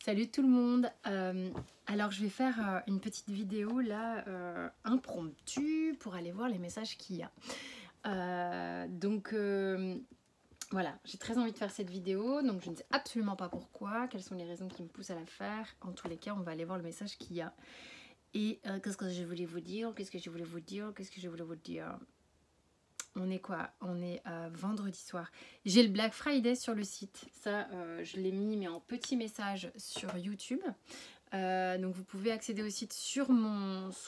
Salut tout le monde. Alors je vais faire une petite vidéo là impromptue pour aller voir les messages qu'il y a. Voilà, j'ai très envie de faire cette vidéo, donc je ne sais absolument pas pourquoi, quelles sont les raisons qui me poussent à la faire. En tous les cas, on va aller voir le message qu'il y a. Et qu'est-ce que je voulais vous dire? On est quoi? On est vendredi soir. J'ai le Black Friday sur le site. Ça, je l'ai mis mais en petit message sur YouTube. Donc vous pouvez accéder au site sous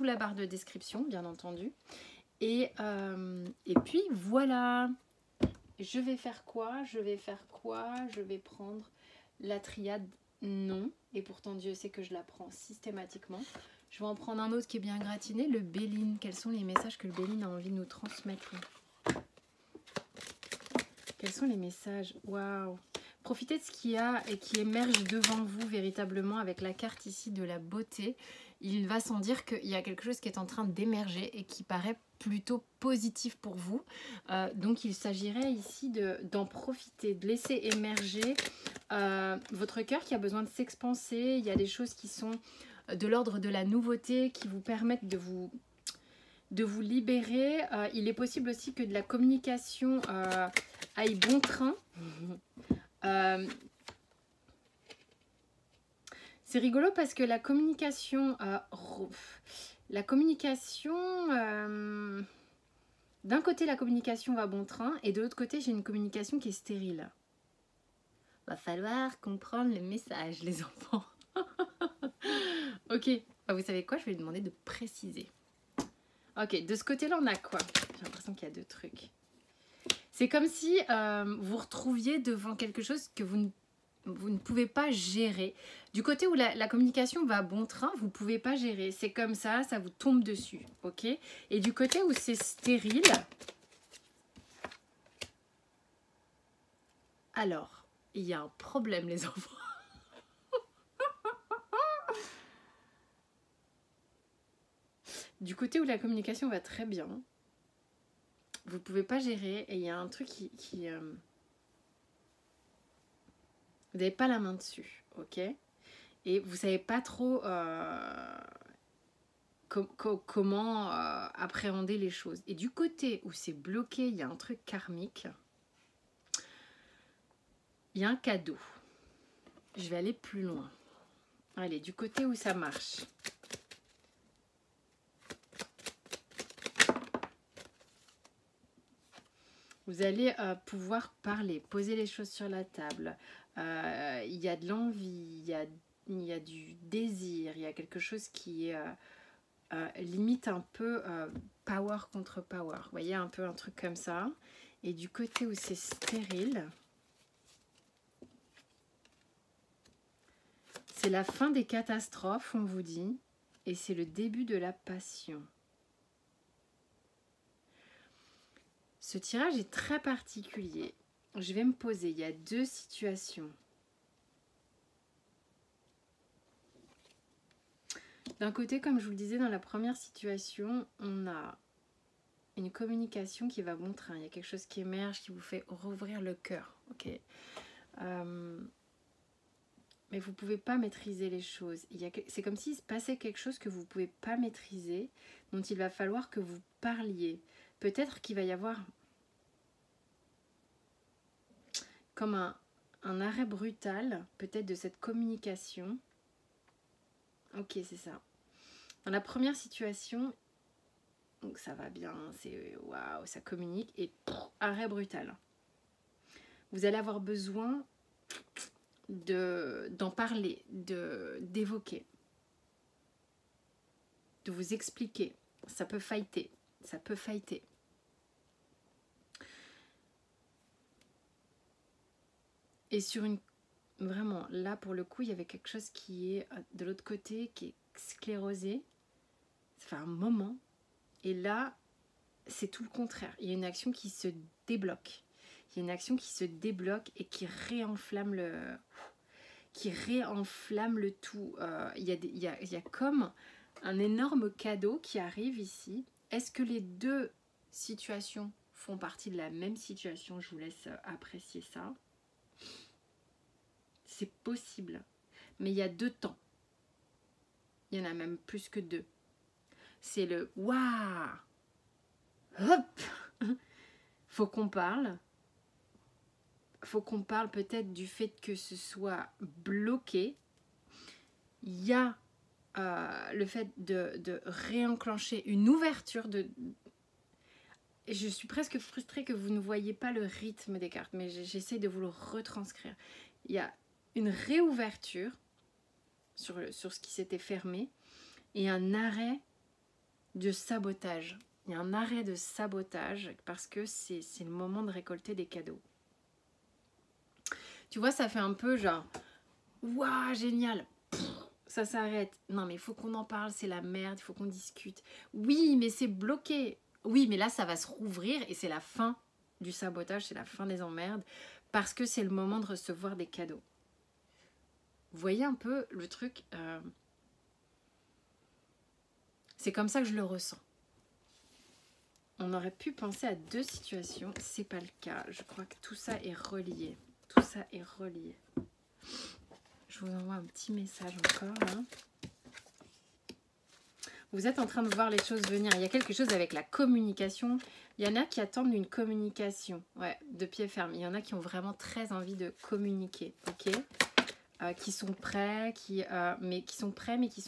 la barre de description, bien entendu. Et puis voilà. Je vais faire quoi? Je vais prendre la triade non. Et pourtant Dieu sait que je la prends systématiquement. Je vais en prendre un autre qui est bien gratiné, le Béline. Quels sont les messages que le Béline a envie de nous transmettre? Quels sont les messages? Waouh! Profitez de ce qu'il y a et qui émerge devant vous véritablement avec la carte ici de la beauté. Il va sans dire qu'il y a quelque chose qui est en train d'émerger et qui paraît plutôt positif pour vous. Donc il s'agirait ici d'en profiter, de laisser émerger votre cœur qui a besoin de s'expanser. Il y a des choses qui sont de l'ordre de la nouveauté qui vous permettent de vous libérer. Il est possible aussi que de la communication aille bon train. C'est rigolo parce que la communication, d'un côté la communication va bon train et de l'autre côté j'ai une communication qui est stérile. Va falloir comprendre le message, les enfants. Ok, vous savez quoi, je vais lui demander de préciser. Ok, de ce côté-là on a quoi? J'ai l'impression qu'il y a deux trucs. C'est comme si vous retrouviez devant quelque chose que vous ne pouvez pas gérer. Du côté où la communication va bon train, vous ne pouvez pas gérer. C'est comme ça vous tombe dessus. Ok? Et du côté où c'est stérile, alors, il y a un problème, les enfants. Du côté où la communication va très bien, vous ne pouvez pas gérer et il y a un truc qui vous n'avez pas la main dessus. Ok? Et vous ne savez pas trop comment appréhender les choses. Et du côté où c'est bloqué, il y a un truc karmique. Il y a un cadeau. Je vais aller plus loin. Allez, du côté où ça marche. Vous allez pouvoir parler, poser les choses sur la table. Il y a de l'envie, il y a du désir, il y a quelque chose qui est limite un peu power contre power. Vous voyez, un peu un truc comme ça. Et du côté où c'est stérile, c'est la fin des catastrophes, on vous dit, et c'est le début de la passion. Ce tirage est très particulier. Je vais me poser, il y a deux situations. D'un côté, comme je vous le disais, dans la première situation, on a une communication qui va bon train. Il y a quelque chose qui émerge, qui vous fait rouvrir le cœur. Ok. Mais vous ne pouvez pas maîtriser les choses. C'est comme s'il se passait quelque chose que vous ne pouvez pas maîtriser, dont il va falloir que vous parliez. Peut-être qu'il va y avoir comme un arrêt brutal, peut-être de cette communication. Ok, c'est ça. Dans la première situation, donc ça va bien, c'est waouh, ça communique, et arrêt brutal. Vous allez avoir besoin d'en parler, d'évoquer, de vous expliquer. Ça peut fighter, ça peut fighter. Et vraiment, là pour le coup, il y avait quelque chose qui est de l'autre côté, qui est sclérosé. Ça fait un moment. Et là, c'est tout le contraire. Il y a une action qui se débloque. Il y a une action qui se débloque et qui réenflamme le tout. Il y a comme un énorme cadeau qui arrive ici. Est-ce que les deux situations font partie de la même situation? Je vous laisse apprécier ça. C'est possible. mais il y a 2 temps. Il y en a même plus que 2. C'est le waouh, hop, faut qu'on parle. Faut qu'on parle peut-être du fait que ce soit bloqué. Il y a le fait de réenclencher une ouverture de... Je suis presque frustrée que vous ne voyez pas le rythme des cartes, mais j'essaie de vous le retranscrire. Il y a une réouverture sur ce qui s'était fermé et un arrêt de sabotage. Il y a un arrêt de sabotage parce que c'est le moment de récolter des cadeaux. Tu vois, ça fait un peu genre, waouh, génial, ça s'arrête. Non, mais il faut qu'on en parle, c'est la merde, il faut qu'on discute. Oui, mais c'est bloqué. Oui, mais là, ça va se rouvrir et c'est la fin du sabotage, c'est la fin des emmerdes parce que c'est le moment de recevoir des cadeaux. Vous voyez un peu le truc c'est comme ça que je le ressens. On aurait pu penser à 2 situations, c'est pas le cas. Je crois que tout ça est relié. Tout ça est relié. Je vous envoie un petit message encore là. Vous êtes en train de voir les choses venir. Il y a quelque chose avec la communication. Il y en a qui attendent une communication, ouais, de pied ferme. Il y en a qui ont vraiment très envie de communiquer, ok, qui sont prêts, mais qui sont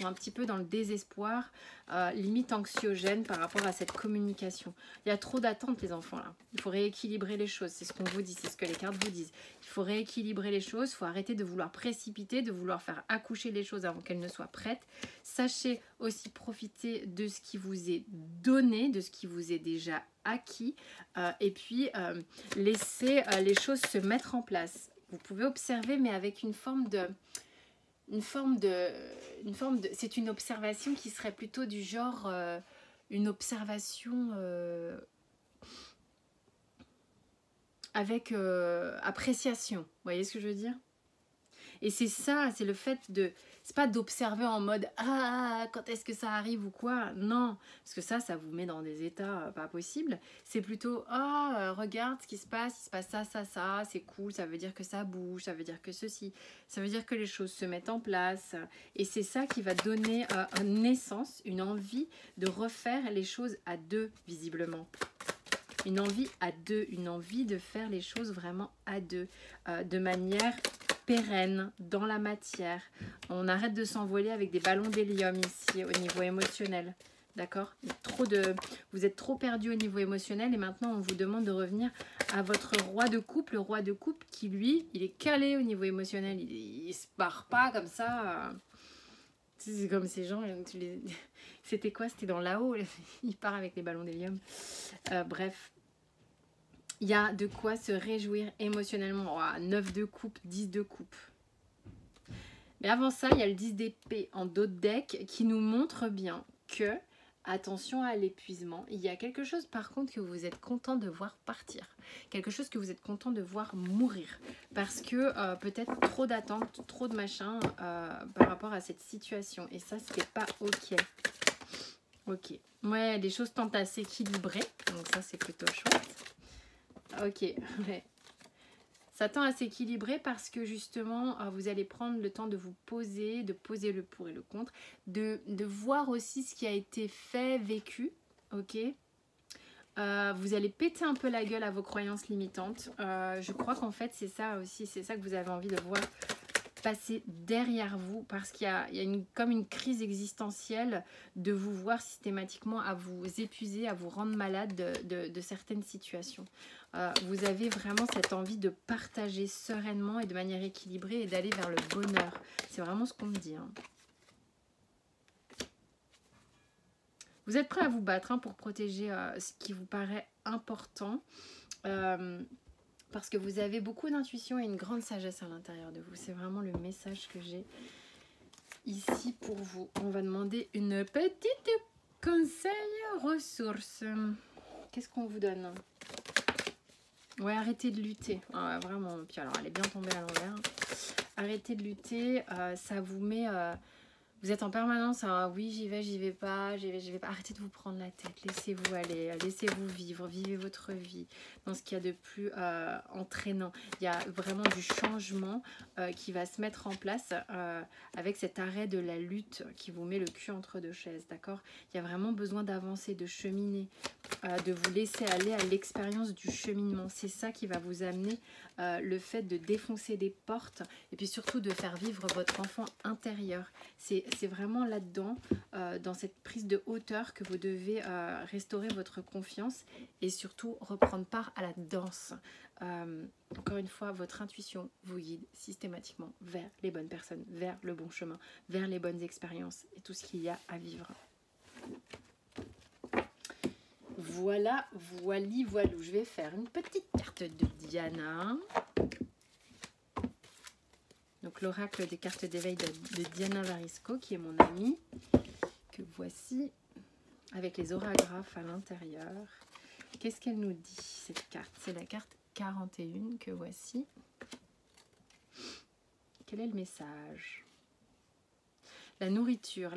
un petit peu dans le désespoir, limite anxiogène par rapport à cette communication. Il y a trop d'attentes, les enfants, là. Il faut rééquilibrer les choses, c'est ce qu'on vous dit, c'est ce que les cartes vous disent. Il faut rééquilibrer les choses, il faut arrêter de vouloir précipiter, de vouloir faire accoucher les choses avant qu'elles ne soient prêtes. Sachez aussi profiter de ce qui vous est donné, de ce qui vous est déjà acquis, et puis laisser les choses se mettre en place. Vous pouvez observer, mais avec une forme de... c'est une observation qui serait plutôt du genre... une observation avec appréciation. Vous voyez ce que je veux dire? Et c'est ça, c'est le fait de... C'est pas d'observer en mode « Ah, quand est-ce que ça arrive ou quoi ?» Non, parce que ça vous met dans des états pas possibles. C'est plutôt « Ah, regarde ce qui se passe, il se passe ça, c'est cool, ça veut dire que ça bouge, ça veut dire que ceci, ça veut dire que les choses se mettent en place. » Et c'est ça qui va donner naissance, une envie de refaire les choses à 2, visiblement. Une envie à 2, une envie de faire les choses vraiment à 2, de manière... pérenne, dans la matière. On arrête de s'envoler avec des ballons d'hélium ici au niveau émotionnel. D'accord? Vous êtes trop perdu au niveau émotionnel et maintenant on vous demande de revenir à votre roi de coupe. Le roi de coupe qui lui, il est calé au niveau émotionnel. Il se barre pas comme ça. C'est comme ces gens. C'était quoi? C'était dans là-haut. Il part avec les ballons d'hélium. Bref. Il y a de quoi se réjouir émotionnellement. Oh, 9 de coupe, 10 de coupe. Mais avant ça, il y a le 10 d'épée en dos de deck qui nous montre bien que, attention à l'épuisement, il y a quelque chose par contre que vous êtes content de voir partir. Quelque chose que vous êtes content de voir mourir. Parce que peut-être trop d'attentes, trop de machin par rapport à cette situation. Et ça, c'était pas ok. Ok. Ouais, les choses tentent à s'équilibrer. Donc ça, c'est plutôt chouette. Ok, ouais. Ça tend à s'équilibrer parce que justement, vous allez prendre le temps de vous poser, de poser le pour et le contre, de voir aussi ce qui a été fait, vécu, ok. Vous allez péter un peu la gueule à vos croyances limitantes. Je crois qu'en fait, c'est ça aussi, c'est ça que vous avez envie de voir passer derrière vous parce qu'il y a comme une crise existentielle de vous voir systématiquement à vous épuiser, à vous rendre malade de certaines situations. Vous avez vraiment cette envie de partager sereinement et de manière équilibrée et d'aller vers le bonheur. C'est vraiment ce qu'on me dit. Hein. Vous êtes prêt à vous battre pour protéger ce qui vous paraît important. Parce que vous avez beaucoup d'intuition et une grande sagesse à l'intérieur de vous. C'est vraiment le message que j'ai ici pour vous. On va demander une petite conseil ressource. Qu'est-ce qu'on vous donne? Ouais, arrêtez de lutter. Ah, vraiment. Puis alors, elle est bien tombée à l'envers. Arrêtez de lutter. Ça vous met... Vous êtes en permanence, ah oui j'y vais pas, j'y vais pas. Arrêtez de vous prendre la tête, laissez-vous aller, laissez-vous vivre, vivez votre vie dans ce qu'il y a de plus entraînant. Il y a vraiment du changement qui va se mettre en place avec cet arrêt de la lutte qui vous met le cul entre deux chaises, d'accord? Il y a vraiment besoin d'avancer, de cheminer, de vous laisser aller à l'expérience du cheminement. C'est ça qui va vous amener le fait de défoncer des portes et puis surtout de faire vivre votre enfant intérieur. C'est vraiment là-dedans, dans cette prise de hauteur que vous devez restaurer votre confiance et surtout reprendre part à la danse. Encore une fois, votre intuition vous guide systématiquement vers les bonnes personnes, vers le bon chemin, vers les bonnes expériences et tout ce qu'il y a à vivre. Voilà, voilou. Je vais faire une petite carte de Diana. Donc l'oracle des cartes d'éveil de Diana Varisco, qui est mon amie, que voici, avec les orographes à l'intérieur. Qu'est-ce qu'elle nous dit, cette carte? C'est la carte 41 que voici. Quel est le message? La nourriture,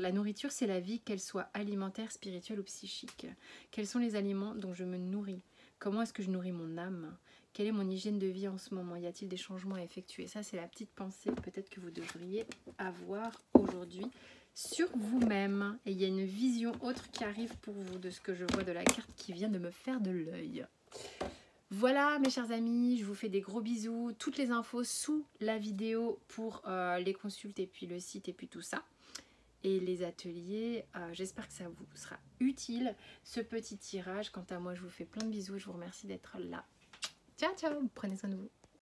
c'est la vie, qu'elle soit alimentaire, spirituelle ou psychique. Quels sont les aliments dont je me nourris? Comment est-ce que je nourris mon âme? Quelle est mon hygiène de vie en ce moment? Y a-t-il des changements à effectuer? Ça, c'est la petite pensée peut-être que vous devriez avoir aujourd'hui sur vous-même. Et il y a une vision autre qui arrive pour vous de ce que je vois de la carte qui vient de me faire de l'œil. Voilà mes chers amis, je vous fais des gros bisous. Toutes les infos sous la vidéo pour les consultes et puis le site et puis tout ça. Et les ateliers, j'espère que ça vous sera utile, ce petit tirage. Quant à moi, je vous fais plein de bisous et je vous remercie d'être là. Ciao, ciao, prenez soin de vous.